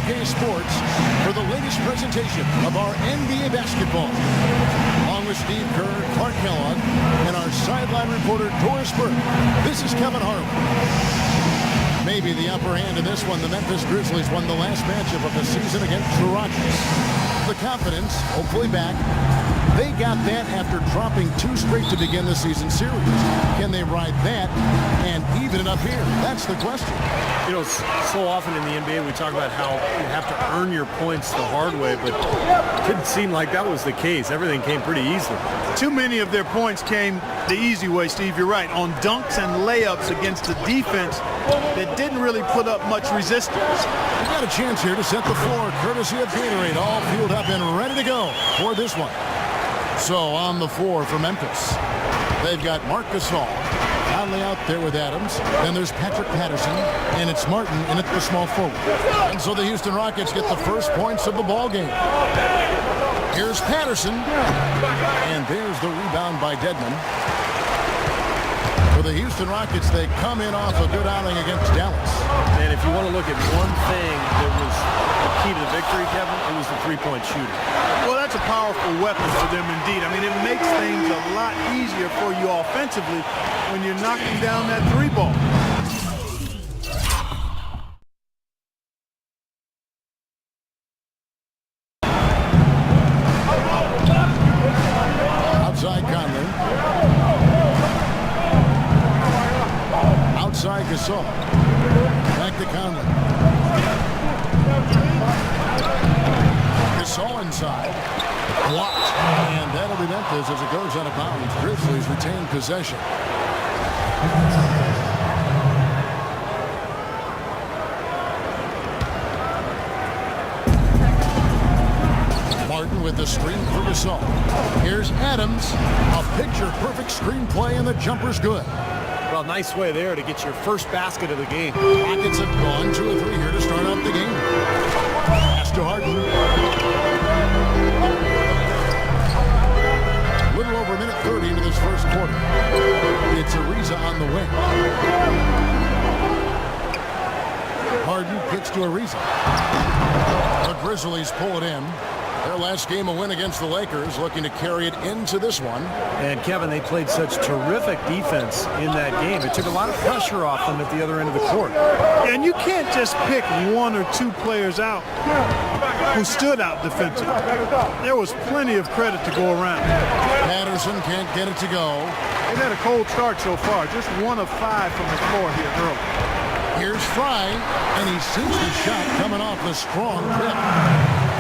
2K Sports for the latest presentation of our NBA basketball. Along with Steve Kerr, Clark Kellogg, and our sideline reporter Doris Burke, this is Kevin Harlan. Maybe the upper hand in this one. The Memphis Grizzlies won the last matchup of the season against the Rockets. The confidence, hopefully back. They got that after dropping 2 straight to begin the season series. Can they ride that and even it up here? That's the question. You know, so often in the NBA we talk about how you have to earn your points the hard way, but it didn't seem like that was the case. Everything came pretty easily. Too many of their points came the easy way, Steve. You're right. On dunks and layups against the defense that didn't really put up much resistance. We got a chance here to set the floor, courtesy of Gatorade, all fueled up and ready to go for this one. So on the floor for Memphis, they've got Marc Gasol Conley out there with Adams. Then there's Patrick Patterson, and it's Martin in at the small forward. And so the Houston Rockets get the first points of the ball game. Here's Patterson, and there's the rebound by Dedmon. For the Houston Rockets, they come in off a good outing against Dallas. And if you want to look at one thing that was the key to the victory, Kevin, it was the three-point shooting. Well, that's a powerful weapon for them indeed. I mean, it makes things a lot easier for you offensively when you're knocking down that 3 ball. Outside Conley. Outside Gasol. Back to Conley. Gasol inside. Blocked. And that'll be Memphis as it goes out of bounds. Grizzlies retain possession. Martin with the screen for Gasol. Here's Adams. A picture-perfect screenplay, and the jumper's good. Well, nice way there to get your first basket of the game. Rockets have gone 2 of 3 here to start off the game. Pass to Harden. A little over a minute 30 into this first quarter. It's Ariza on the wing. Harden kicks to Ariza. The Grizzlies pull it in. Their last game a win against the Lakers, looking to carry it into this one. And Kevin, they played such terrific defense in that game. It took a lot of pressure off them at the other end of the court. And you can't just pick 1 or 2 players out who stood out defensively. There was plenty of credit to go around. Patterson can't get it to go. They've had a cold start so far. Just 1 of 5 from the floor here early. Here's Fry, and he sinks the shot coming off the strong grip.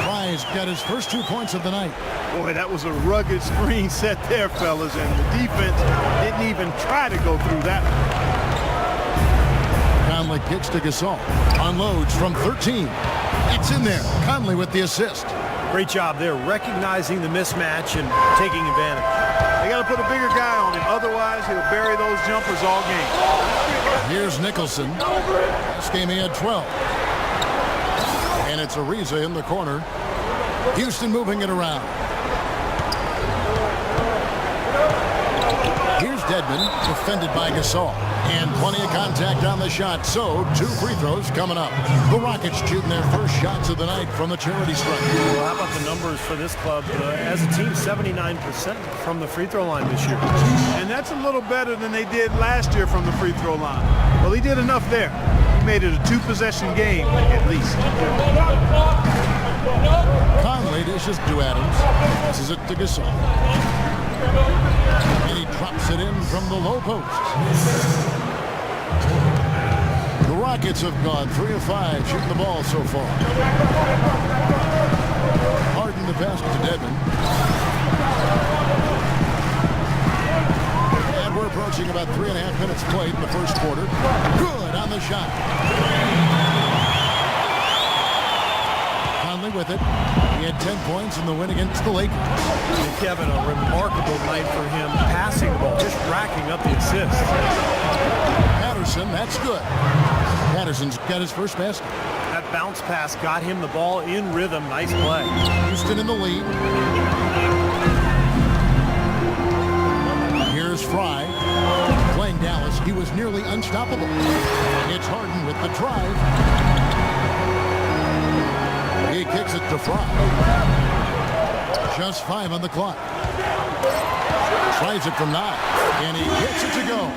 Fry's got his first 2 points of the night. Boy, that was a rugged screen set there, fellas, and the defense didn't even try to go through that. Conley kicks to Gasol. Unloads from 13. It's in there. Conley with the assist. Great job there, recognizing the mismatch and taking advantage. They got to put a bigger guy on him. Otherwise, he'll bury those jumpers all game. Here's Nicholson. This game he had 12. And it's Ariza in the corner. Houston moving it around. Here's Dedmon, defended by Gasol. And plenty of contact on the shot, so 2 free throws coming up. The Rockets shooting their first shots of the night from the charity stripe. Well, how about the numbers for this club? As a team, 79% from the free throw line this year. And that's a little better than they did last year from the free throw line. Well, he did enough there. He made it a 2-possession game, at least. Conley dishes to Adams. Passes it to Gasol. And he drops it in from the low post. The Rockets have gone 3 of 5 shooting the ball so far. Harden the pass to Dedmon. And we're approaching about 3.5 minutes played in the first quarter. Good on the shot. Conley with it. He had 10 points in the win against the Lakers. And Kevin, a remarkable night for him, passing the ball, just racking up the assists. Patterson, that's good. Patterson's got his first basket. That bounce pass got him the ball in rhythm. Nice play. Houston in the lead. Here's Fry. Playing Dallas, he was nearly unstoppable. It's Harden with the drive. He kicks it to Fry. Just 5 on the clock. Tries it from 9, and he gets it to go.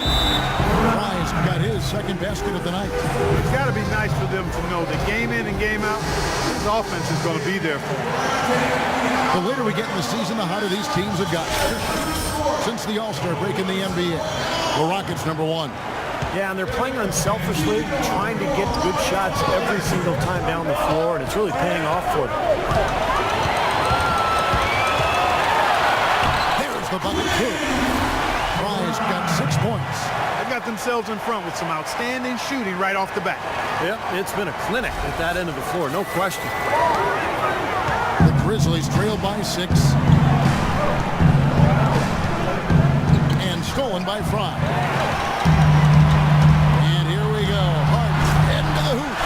Fry's got his second basket of the night. It's got to be nice for them to know that game in and game out, his offense is going to be there for them. The later we get in the season, the hotter these teams have gotten. Since the All-Star break in the NBA, the Rockets #1. Yeah, and they're playing unselfishly, trying to get good shots every single time down the floor, and it's really paying off for them. There's the bucket kick. Fry's got 6 points. They got themselves in front with some outstanding shooting right off the bat. Yep, it's been a clinic at that end of the floor, no question. The Grizzlies trail by 6. And stolen by Fry. And here we go. Hart into the hoop.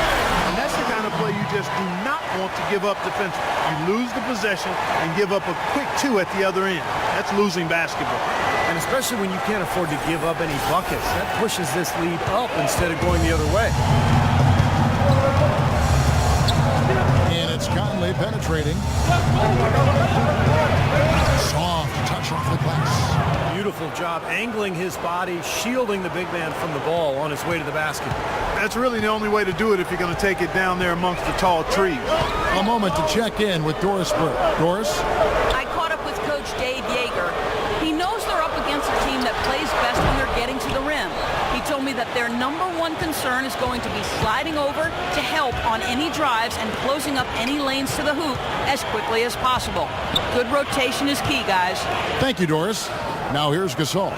And that's the kind of play you just do not want to give up defensively. You lose the possession and give up a quick 2 at the other end. That's losing basketball. And especially when you can't afford to give up any buckets. That pushes this lead up instead of going the other way. And it's Conley penetrating. Soft touch off the glass. Beautiful job angling his body, shielding the big man from the ball on his way to the basket. That's really the only way to do it if you're going to take it down there amongst the tall trees. A moment to check in with Doris Burke. Doris? I caught up with Coach Dave Yeager. He knows they're up against a team that plays best when they're getting to the rim. He told me that their #1 concern is going to be sliding over to help on any drives and closing up any lanes to the hoop as quickly as possible. Good rotation is key, guys. Thank you, Doris. Now here's Gasol.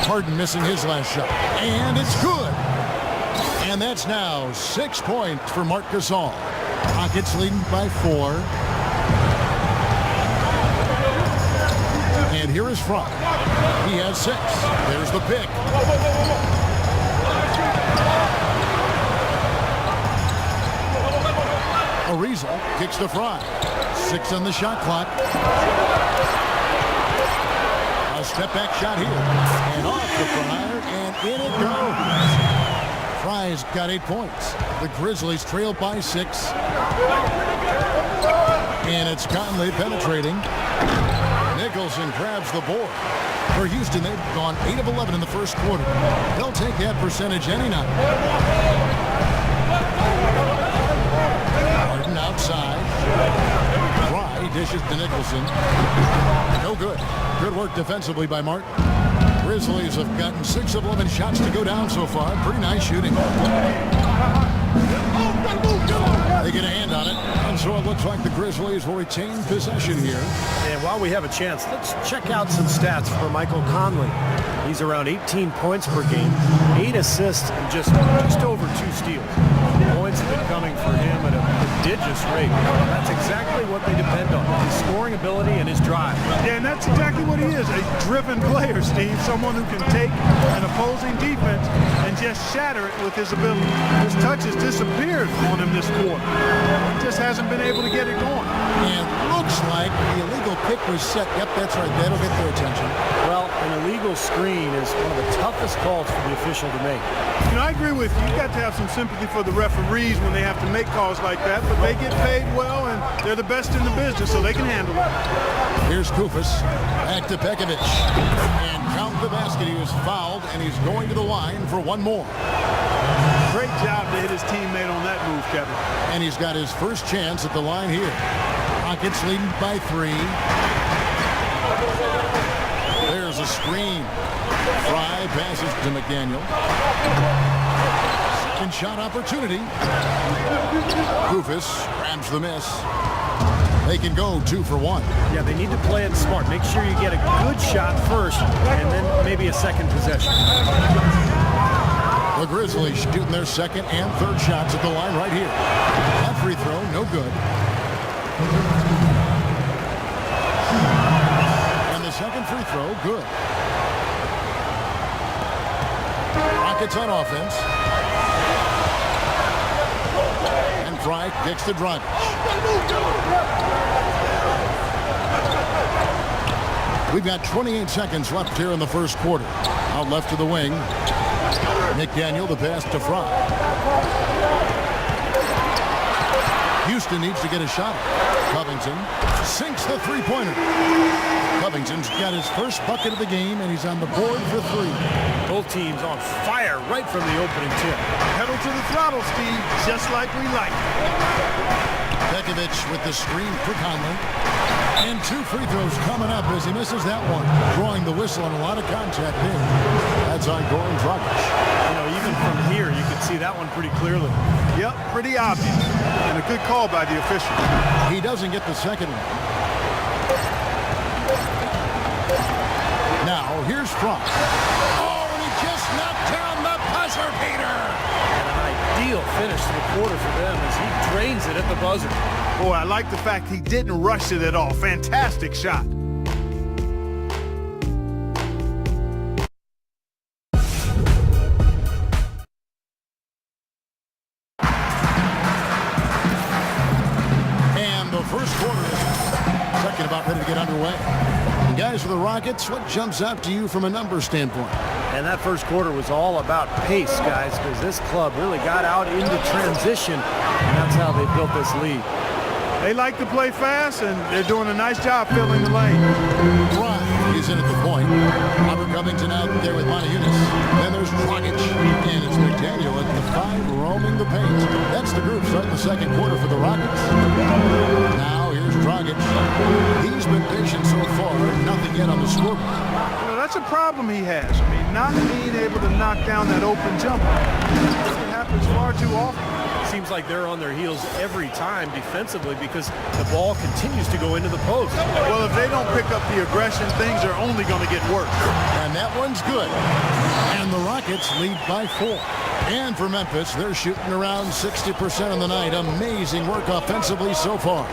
Harden missing his last shot. And it's good. And that's now 6 points for Marc Gasol. Rockets leading by 4. And here is Fry. He has 6. There's the pick. Ariza kicks to Fry. 6 on the shot clock. A step back shot here. And off the Fryer, and in it goes. Fry's got 8 points. The Grizzlies trail by 6. And it's Conley penetrating. Nicholson grabs the board. For Houston, they've gone 8 of 11 in the first quarter. They'll take that percentage any night. Harden outside. Fry dishes to Nicholson. No good. Good work defensively by Martin. Grizzlies have gotten 6 of 11 shots to go down so far. Pretty nice shooting. They get a hand on it, and so it looks like the Grizzlies will retain possession here. And while we have a chance, let's check out some stats for Michael Conley. He's around 18 points per game, 8 assists, and just over 2 steals. Points have been coming for him at a prodigious rate. That's exactly what they depend on, his scoring ability and his drive. Yeah, and that's exactly what he is, a driven player, Steve. Someone who can take an opposing defense and just shatter it with his ability. His touch has disappeared on him this quarter. He just hasn't been able to get it going. And looks like the illegal pick was set. Yep, that's right. That'll get their attention. Well, an illegal screen is one of the toughest calls for the official to make. You know, I agree with you. You've got to have some sympathy for the referees when they have to make calls like that, but they get paid well, and they're the best in the business, so they can handle it. Here's Kufis. Back to Pekovic. And count the basket. He was fouled, and he's going to the line for one more. Great job to hit his teammate on that move, Kevin. And he's got his first chance at the line here. Rockets leading by 3. There's a screen. Fry passes to McDaniel. Second shot opportunity. Kufis grabs the miss. They can go 2 for 1. Yeah, they need to play it smart. Make sure you get a good shot first, and then maybe a second possession. The Grizzlies shooting their second and third shots at the line right here. That free throw, no good. And the second free throw, good. Rockets on offense. And Fry kicks to Dragic. We've got 28 seconds left here in the first quarter. Out left to the wing. McDaniel, the pass to Fry. Houston needs to get a shot. Covington sinks the three-pointer. Covington's got his first bucket of the game, and he's on the board for 3. Both teams on fire right from the opening tip. Pedal to the throttle, Steve, just like we like. Bekovic with the screen for Conley. And 2 free throws coming up as he misses that one. Drawing the whistle and a lot of contact there. That's on Goran Dragic. You know, even from here, you can see that one pretty clearly. Yep, pretty obvious. And a good call by the official. He doesn't get the second one. Now, here's Frost. Oh, and he just knocked down the buzzer beater. And an ideal finish to the quarter for them as he drains it at the buzzer. Boy, I like the fact he didn't rush it at all. Fantastic shot. And the first quarter is second about ready to get underway. And guys, for the Rockets, what jumps out to you from a numbers standpoint? And that first quarter was all about pace, guys, because this club really got out into transition, and that's how they built this lead. They like to play fast, and they're doing a nice job filling the lane. Ryan is in at the point. Robert Covington out there with Montejunas. Then there's Dragic, and it's McDaniel at the 5 roaming the paint. That's the group starting the second quarter for the Rockets. Now here's Dragic. He's been patient so far, nothing yet on the scoreboard. That's a problem he has. I mean, not being able to knock down that open jumper. It happens far too often. Seems like they're on their heels every time defensively because the ball continues to go into the post. Well, if they don't pick up the aggression, things are only going to get worse. And that one's good. And the Rockets lead by 4. And for Memphis, they're shooting around 60% on the night. Amazing work offensively so far.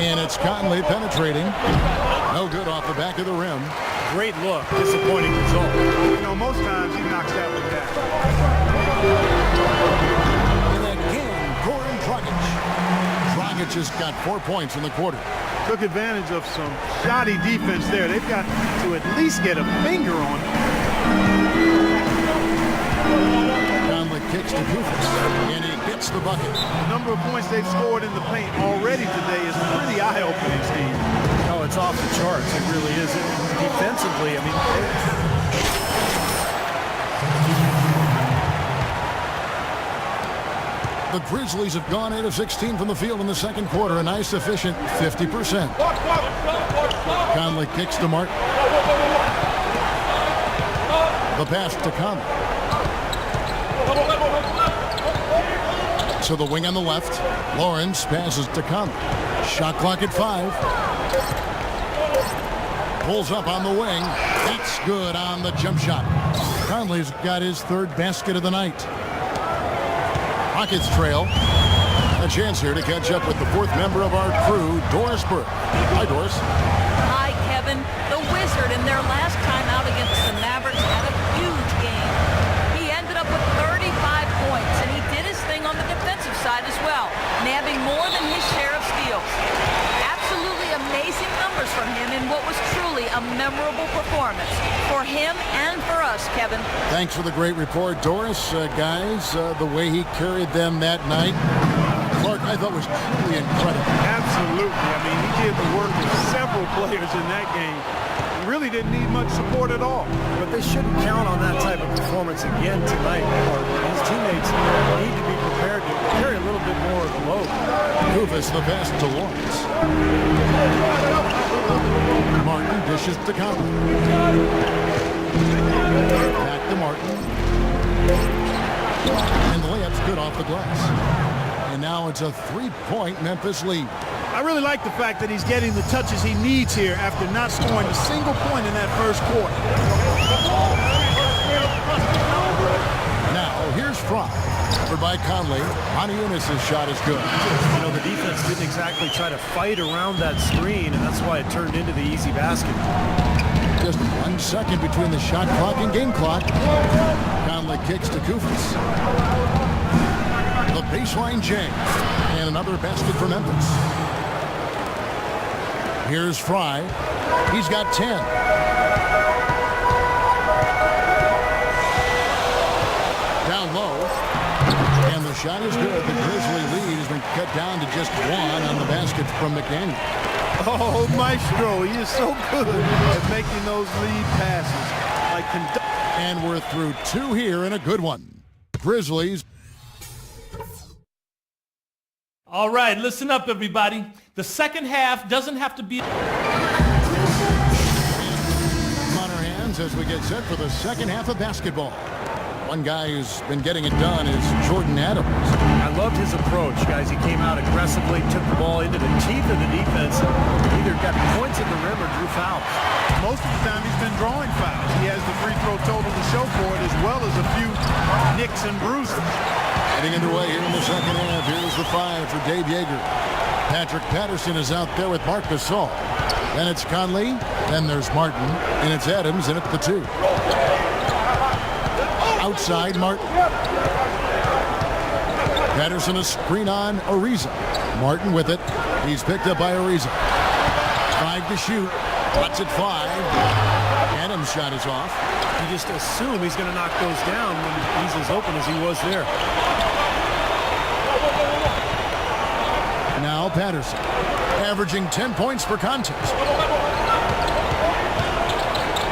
And it's Conley penetrating. No good off the back of the rim. Great look. Disappointing result. You know, most times he knocks that one down. And again, Goran Dragic. Dragic just got 4 points in the quarter. Took advantage of some shoddy defense there. They've got to at least get a finger on it. Conley kicks to Memphis, and he gets the bucket. The number of points they've scored in the paint already today is pretty eye-opening, Steve. Oh, it's off the charts. It really is. Defensively, I mean... The Grizzlies have gone 8 of 16 from the field in the second quarter. A nice, efficient 50%. Conley kicks to Martin. The pass to Conley. To the wing on the left. Lawrence passes to Conley. Shot clock at 5. Pulls up on the wing. That's good on the jump shot. Conley's got his 3rd basket of the night. Rockets trail. A chance here to catch up with the 4th member of our crew, Doris Burke. Hi, Doris. Hi, Kevin. The Wizard in their last time out against the Mavericks had a huge game. He ended up with 35 points, and he did his thing on the defensive side as well, nabbing more than his share of steals. Absolutely amazing numbers from him in what was truly a memorable performance for him and for us, Kevin. Thanks for the great report, Doris. Guys, the way he carried them that night, Clark, I thought was truly incredible. Absolutely. I mean, he did the work of several players in that game. He really didn't need much support at all. But they shouldn't count on that type of performance again tonight. His teammates need to be prepared to carry a little bit more of the load. Memphis, the pass to Lawrence. Martin dishes to Conley. Back to Martin. And the layup's good off the glass. And now it's a 3-point Memphis lead. I really like the fact that he's getting the touches he needs here after not scoring a single point in that first quarter. Now, here's Fry. Covered by Conley. Montejunas' shot is good. You know, the defense didn't exactly try to fight around that screen, and that's why it turned into the easy basket. Just 1 second between the shot clock and game clock. Conley kicks to Kufis. The baseline jam. And another basket for Memphis. Here's Fry. He's got 10. Down low. And the shot is good. The Grizzly lead has been cut down to just one on the basket from McDaniel. Oh, Maestro, he is so good at making those lead passes. And we're through two here and a good one. Grizzlies. All right, listen up, everybody. The second half doesn't have to be... On our hands as we get set for the second half of basketball. One guy who's been getting it done is Jordan Adams. I loved his approach, guys. He came out aggressively, took the ball into the teeth of the defense, either got points at the rim or drew fouls. Most of the time he's been drawing fouls. He has the free throw total to show for it, as well as a few nicks and bruises. Getting underway here in the second half. Here's the 5 for Dave Yeager. Patrick Patterson is out there with Marc Gasol. Then it's Conley. Then there's Martin. And it's Adams. And it's the 2. Outside Martin. Patterson a screen on Ariza. Martin with it. He's picked up by Ariza. 5 to shoot. Puts it 5. Adams' shot is off. You just assume he's going to knock those down when he's as open as he was there. Now Patterson, averaging 10 points per contest.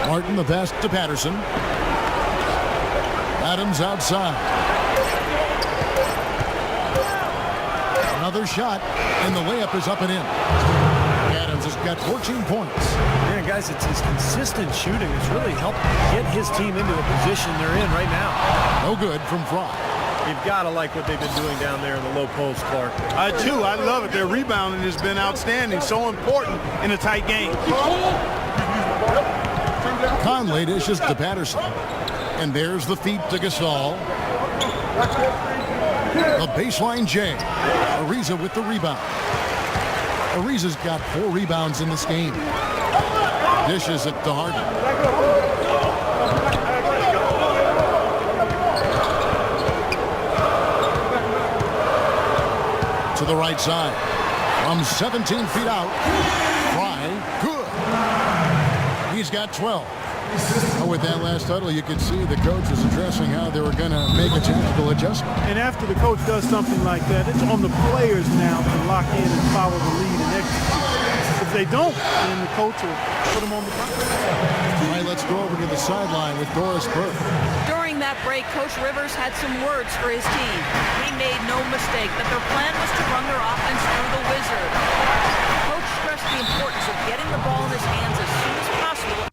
Martin the pass to Patterson. Adams outside. Another shot, and the layup is up and in. Adams has got 14 points. Man, guys, it's his consistent shooting that's really helped get his team into a position they're in right now. No good from Fry. You've got to like what they've been doing down there in the low post, Clark. I do. I love it. Their rebounding has been outstanding. So important in a tight game. Conley dishes to Patterson. And there's the feed to Gasol. The baseline J. Ariza with the rebound. Ariza's got 4 rebounds in this game. Dishes it to Harden. To the right side. From 17 feet out. Fry. Good. He's got 12. With that last huddle, you could see the coach was addressing how they were going to make a tactical adjustment. And after the coach does something like that, it's on the players now to lock in and follow the lead and execute. If they don't, then the coach will put them on the front. All right, let's go over to the sideline with Doris Burke. During that break, Coach Rivers had some words for his team. He made no mistake that their plan was to run their offense through the wizard. Coach stressed the importance of getting the ball in his hands as soon as possible.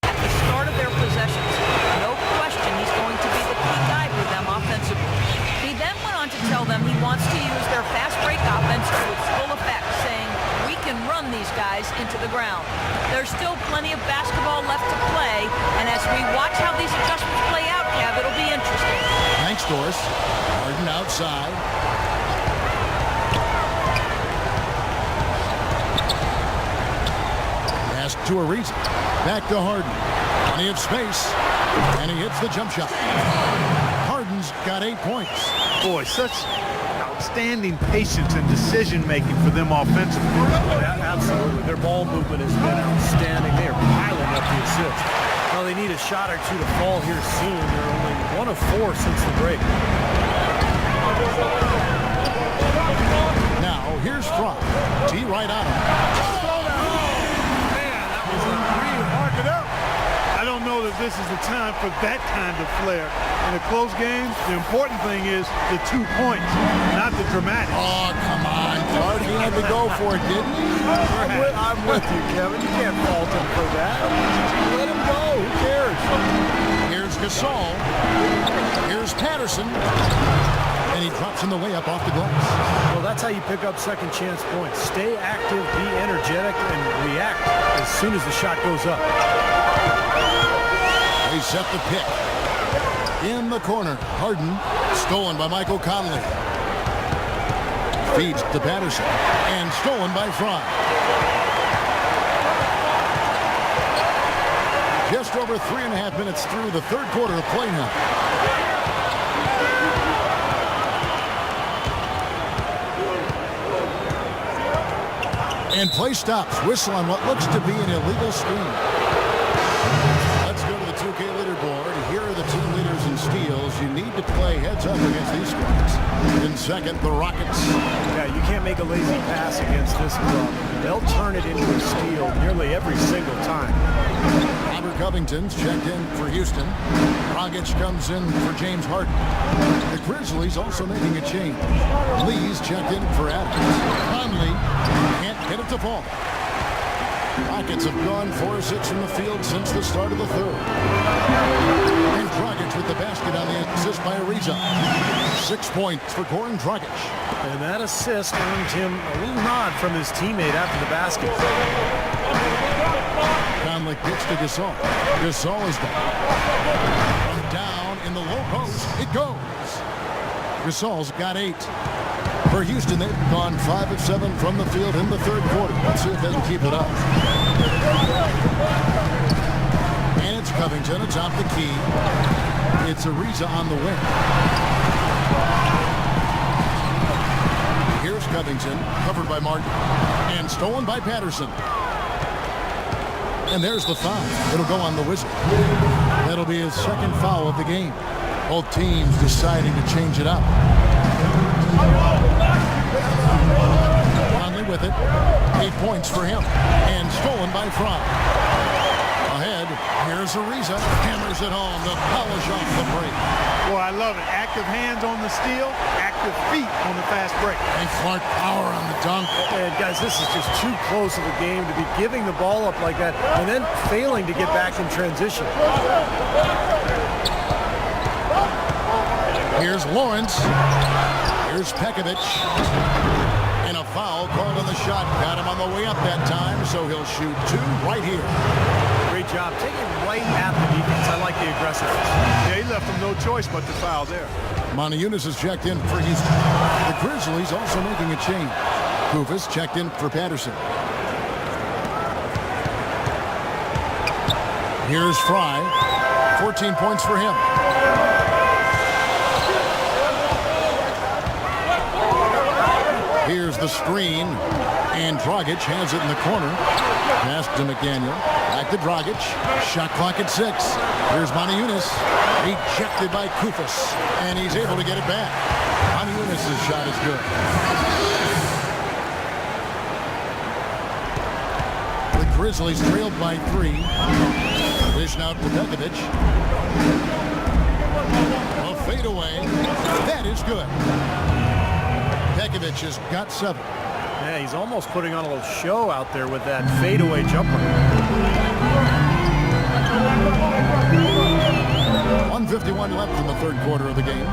At the start of their possessions, no question he's going to be the key guy for them offensively. He then went on to tell them he wants to use their fast break offense to its full effect, saying, "We can run these guys into the ground." There's still plenty of basketball left to play, and as we watch how these adjustments play out, Kev, it'll be interesting. Thanks, Doris. Harden outside. Pass to Ariza. Back to Harden. Plenty of space. And he hits the jump shot. Harden's got 8 points. Boy, such outstanding patience and decision-making for them offensively. Absolutely. Their ball movement has been outstanding. They are piling up the assists. Well, they need a shot or two to fall here soon. They're only 1 of 4 since the break. Now, here's Fry. T right on him. Man, that was a real mark it up. I don't know that this is the time for that kind of flair. In a close game, the important thing is the 2 points, not the dramatic. Oh, come on, Clark. He had to go for it, didn't he? I'm with you, Kevin. You can't fault him for that. Let him go. Who cares? Here's Gasol. Here's Patterson. And he drops in the layup off the glass. Well, that's how you pick up second chance points. Stay active, be energetic, and react as soon as the shot goes up. They set the pick. In the corner, Harden, stolen by Michael Conley. Feeds to Patterson, and stolen by Fry. Just over 3.5 minutes through the third quarter of play now. And play stops. Whistle on what looks to be an illegal screen. Let's go to the 2K leaderboard. Here are the team leaders in tough against these guys. In second, the Rockets. Yeah, you can't make a lazy pass against this club. They'll turn it into a steal nearly every single time. Robert Covington's checked in for Houston. Dragic comes in for James Harden. The Grizzlies also making a change. Lee's checked in for Adams. Conley can't get it to fall. Rockets have gone 4 of 6 from the field since the start of the third. And Dragic with the basket on the assist by Ariza. 6 points for Goran Dragic. And that assist earned him a little nod from his teammate after the basket. Conley kicks to Gasol. Gasol is down. From down in the low post, it goes. Gasol's got 8. For Houston, they've gone 5 of 7 from the field in the third quarter. Let's see if they can keep it up. And it's Covington atop the key. It's Ariza on the wing. Here's Covington, covered by Martin, and stolen by Patterson. And there's the foul. It'll go on the Wizard. That'll be his second foul of the game. Both teams deciding to change it up. Conley with it. 8 points for him. And stolen by Fry. Ahead, here's Ariza. Hammers it home to polish off the break. Well, I love it. Active hands on the steal, active feet on the fast break. And Clark power on the dunk. And guys, this is just too close of a game to be giving the ball up like that and then failing to get back in transition. Here's Lawrence. Here's Pekovic. And a foul called on the shot. Got him on the way up that time, so he'll shoot 2 right here. Great job taking right at the defense. I like the aggressiveness. Yeah, he left him no choice but to foul there. Montezumas is checked in for Houston. The Grizzlies also making a change. Kufis checked in for Patterson. Here's Fry. 14 points for him. Here's the screen, and Dragic has it in the corner. Pass to McDaniel. Back to Dragic. Shot clock at 6. Here's Montezumas. Rejected by Kufis, and he's able to get it back. Montezumas' shot is good. The Grizzlies trailed by 3. Dish out to Pekovic. A fadeaway. That is good. Pekovic has got 7. Yeah, he's almost putting on a little show out there with that fadeaway jumper. 1:51 left in the third quarter of the game.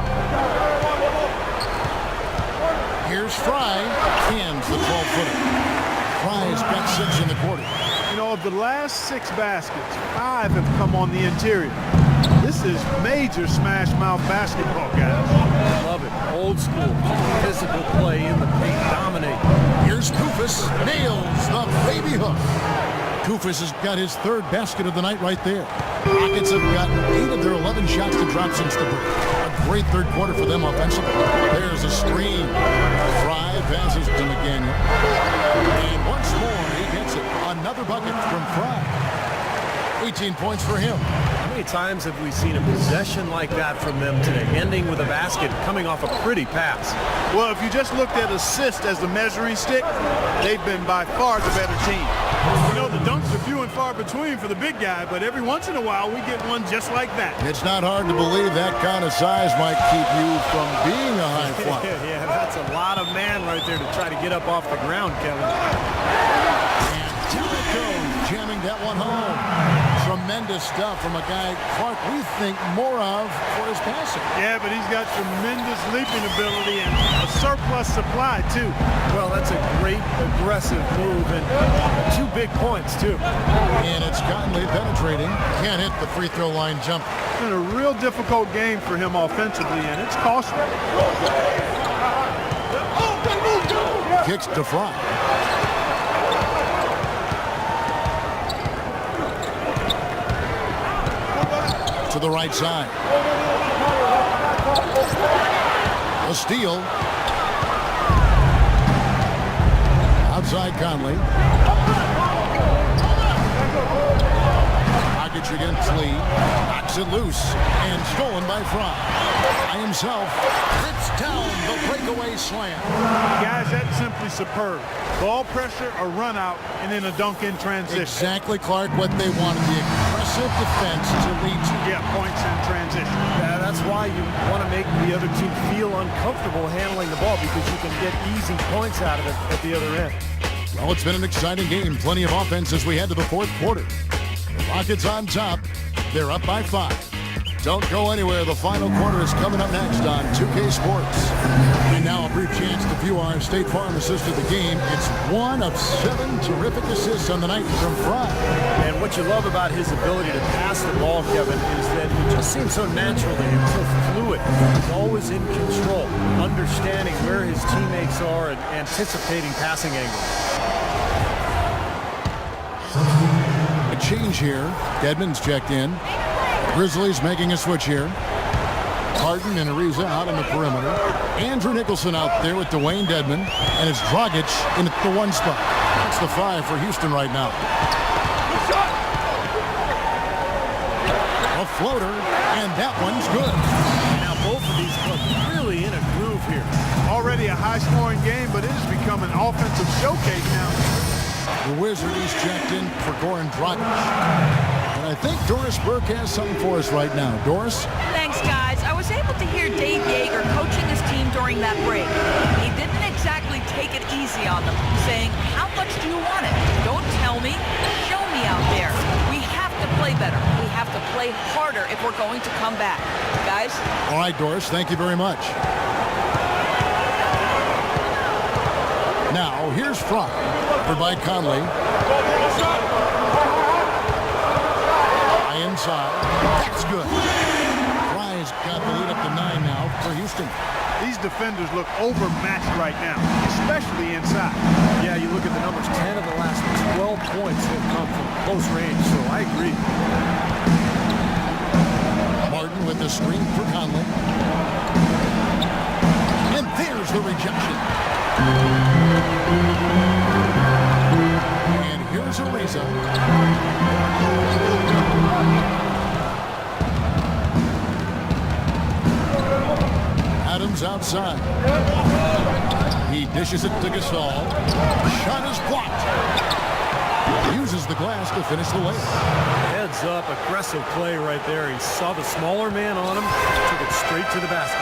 Here's Fry. Cans the 12-footer. Fry's got 6 in the quarter. You know, of the last 6 baskets, 5 have come on the interior. This is major smash mouth basketball, guys. Love it. Old school. Physical play in the paint. Dominate. Here's Kufis. Nails the baby hook. Kufis has got his 3rd basket of the night right there. Rockets have gotten 8 of their 11 shots to drop since the break. A great third quarter for them offensively. There's a screen. Fry passes to McDaniel. And once more, he gets it. Another bucket from Fry. 18 points for him. How many times have we seen a possession like that from them today, ending with a basket coming off a pretty pass? Well, if you just looked at assist as the measuring stick, they've been by far the better team. You know, the dunks are few and far between for the big guy, but every once in a while we get one just like that. It's not hard to believe that kind of size might keep you from being a high flyer. Yeah, that's a lot of man right there to try to get up off the ground, Kevin. And down it goes, jamming that one home. Tremendous stuff from a guy, Clark, we think more of for his passing. Yeah, but he's got tremendous leaping ability and a surplus supply, too. Well, that's a great aggressive move and 2 big points, too. And it's Conley penetrating. Can't hit the free throw line jump. It's been a real difficult game for him offensively, and it's costly. Kicks to Fry. To the right side. A steal. Outside Conley. Dragic against Lee. Knocks it loose. And stolen by Fry. by himself. Rips down the breakaway slam. Guys, that's simply superb. Ball pressure, a run out, and then a dunk in transition. Exactly, Clark, what they wanted. The aggressive defense to lead to. Yeah, points in transition. Yeah, that's why you want to make the other team feel uncomfortable handling the ball, because you can get easy points out of it at the other end. Well, it's been an exciting game. Plenty of offense as we head to the fourth quarter. The Rockets on top. They're up by 5. Don't go anywhere. The final quarter is coming up next on 2K Sports. And now a brief chance to view our State Farm assist of the game. It's 1 of 7 terrific assists on the night from Fry. And what you love about his ability to pass the ball, Kevin, is that it just seems so natural to him, so fluid. He's always in control, understanding where his teammates are and anticipating passing angles. A change here. Dedmon's checked in. Grizzlies making a switch here. Harden and Ariza out on the perimeter. Andrew Nicholson out there with Dwayne Dedmon. And it's Dragic in at the 1 spot. That's the 5 for Houston right now. A floater, and that one's good. Now both of these clubs really in a groove here. Already a high-scoring game, but it has become an offensive showcase now. The Wizards checked in for Goran Dragic. And I think Doris Burke has something for us right now. Doris? Thanks, guys. I was able to hear Dave Yeager coaching his team during that break. He didn't exactly take it easy on them, saying, how much do you want it? Don't tell me. Show me out there. We have to play better. We have to play harder if we're going to come back. Guys? All right, Doris. Thank you very much. Now, here's Fry for Mike Conley. Inside. That's good. Fry's got the lead up to 9 now for Houston. These defenders look overmatched right now, especially inside. Yeah, you look at the numbers. 10 of the last 12 points have come from close range, so I agree. Martin with the screen for Conley. And there's the rejection. And here's Ariza. Adams outside. He dishes it to Gasol. Shot is blocked. Uses the glass to finish the layup. Heads up, aggressive play right there. He saw the smaller man on him, took it straight to the basket.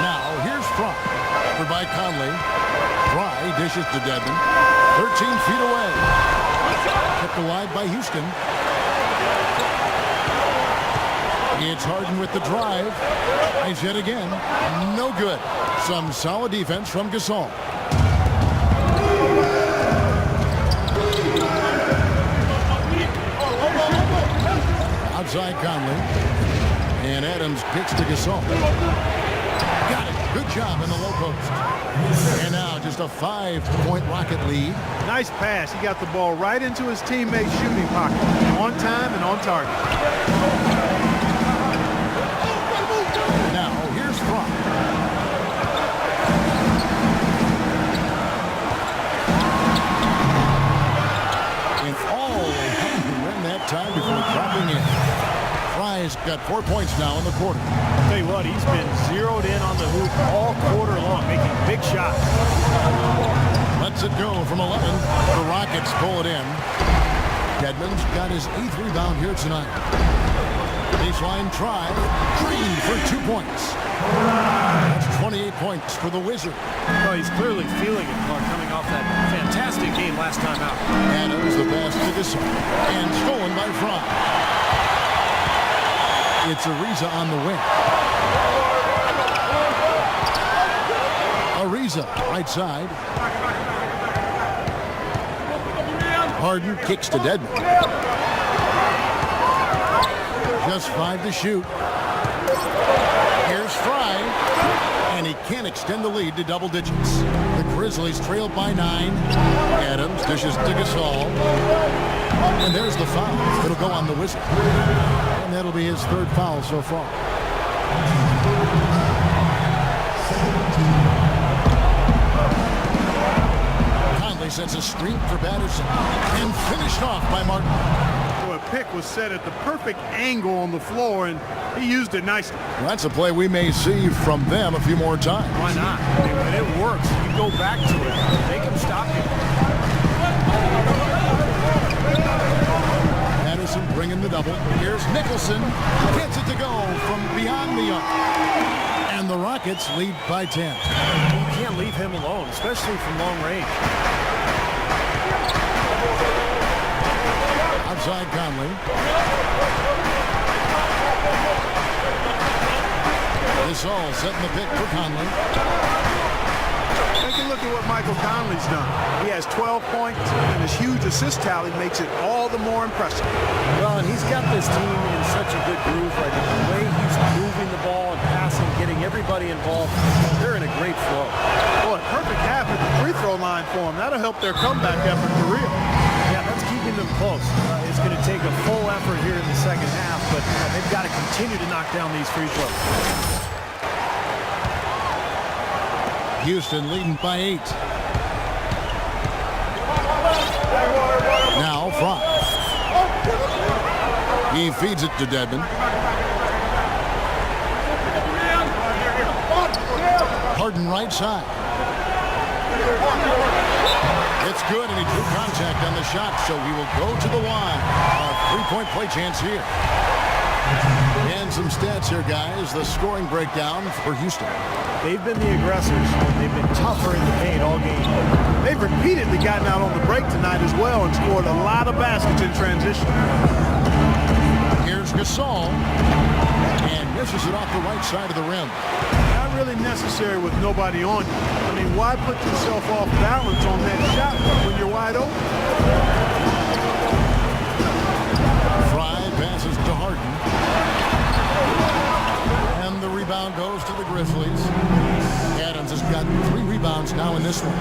Now here's Fry for Mike Conley. Fry dishes to Dedmon. 13 feet away. Kept alive by Houston. It's Harden with the drive. He's yet again. No good. Some solid defense from Gasol. Outside Conley. And Adams kicks to Gasol. Got it. Good job in the low post. And now just a 5-point Rocket lead. Nice pass. He got the ball right into his teammate's shooting pocket. On time and on target. Now, here's Fry. And all ran that time before dropping in. Fry's got 4 points now in the quarter. I'll tell you what, he's been zeroed in on the hoop all quarter long, making big shots. Lets it go from 11. The Rockets pull it in. Dedmon's got his 8th rebound here tonight. Baseline try. Green for 2 points. That's 28 points for the Wizard. Well, he's clearly feeling it, Clark, coming off that fantastic game last time out. Adams the pass to Gasol. And stolen by Fry. It's Ariza on the wing. Ariza, right side. Harden kicks to Dedmon. Just 5 to shoot. Here's Fry. And he can't extend the lead to double digits. The Grizzlies trail by 9. Adams dishes to Gasol. And there's the foul. It'll go on the Wizard. And that'll be his 3rd foul so far. Conley sends a screen for Patterson. And finished off by Martin. Boy, pick was set at the perfect angle on the floor, and he used it nicely. Well, that's a play we may see from them a few more times. Why not? I mean, when it works, you go back to it. They can stop you. Patterson bringing the double. Here's Nicholson. Gets it to go from beyond the arc. And the Rockets lead by 10. You can't leave him alone, especially from long range. Outside Conley. This all setting the pick for Conley. Take a look at what Michael Conley's done. He has 12 points, and his huge assist tally makes it all the more impressive. Well, and he's got this team in such a good groove right now. The way he's moving the ball and passing, getting everybody involved, they're in a great flow. Boy, perfect half at the free throw line for him. That'll help their comeback effort for real. Yeah, that's keeping them close. It's going to take a full effort here in the second half, but they've got to continue to knock down these free throws. Houston leading by 8. Now Fry. He feeds it to Dedmon. Harden right side. It's good, and he drew contact on the shot, so he will go to the line. A three-point play chance here. And some stats here, guys. The scoring breakdown for Houston. They've been the aggressors. They've been tougher in the paint all game. They've repeatedly gotten out on the break tonight as well and scored a lot of baskets in transition. Here's Gasol. And misses it off the right side of the rim. Not really necessary with nobody on you. I mean, why put yourself off balance on that shot when you're wide open? Fry passes to Harden. And the rebound goes to the Grizzlies. Adams has got 3 rebounds now in this one.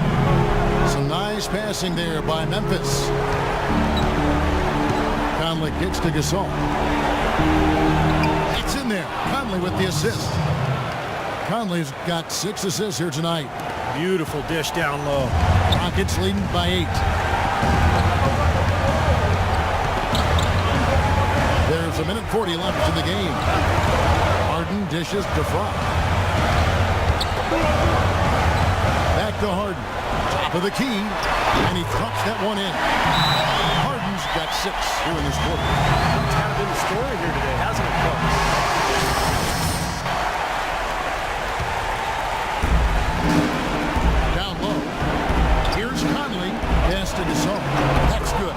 Some nice passing there by Memphis. Conley kicks to Gasol. It's in there. Conley with the assist. Conley's got 6 assists here tonight. Beautiful dish down low. Rockets leading by 8. There's a minute 40 left in the game. Harden dishes to Fry. Back to Harden. Top of the key. And he drops that one in. Harden's got 6 here in this quarter. It's kind of been the story here today, hasn't it, Coach? Pass to Gasol. That's good.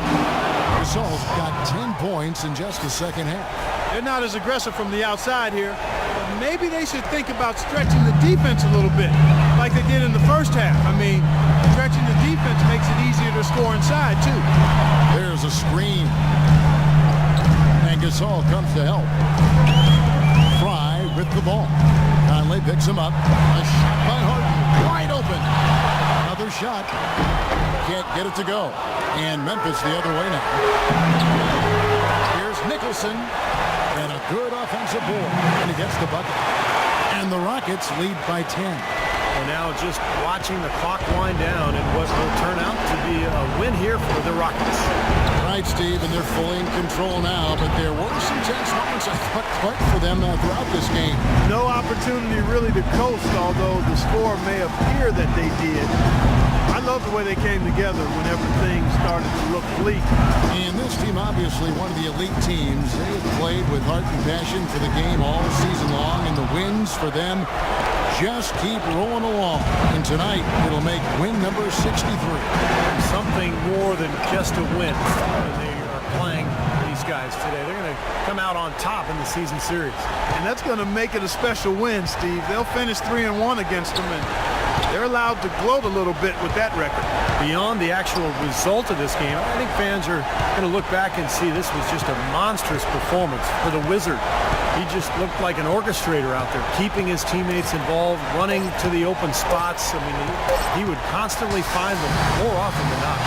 Gasol's got 10 points in just the second half. They're not as aggressive from the outside here. But maybe they should think about stretching the defense a little bit, like they did in the first half. I mean, stretching the defense makes it easier to score inside, too. There's a screen. And Gasol comes to help. Fry with the ball. Conley picks him up. A shot by Harden. Wide open. Another shot. Can't get it to go. And Memphis the other way now. Here's Nicholson. And a good offensive board. And he gets the bucket. And the Rockets lead by 10. Well, now just watching the clock wind down and what will turn out to be a win here for the Rockets. Right, Steve, and they're fully in control now, but there were some tense moments, I thought, quite for them throughout this game. No opportunity really to coast, although the score may appear that they did. I love the way they came together whenever things started to look bleak. And this team, obviously one of the elite teams. They have played with heart and passion for the game all season long, and the wins for them just keep rolling along. And tonight, it'll make win number 63. Something more than just a win. They are playing these guys today. They're going to come out on top in the season series. And that's going to make it a special win, Steve. They'll finish 3-1 against them, and they're allowed to gloat a little bit with that record. Beyond the actual result of this game, I think fans are going to look back and see this was just a monstrous performance for the Wizard. He just looked like an orchestrator out there, keeping his teammates involved, running to the open spots. I mean, he would constantly find them more often than not.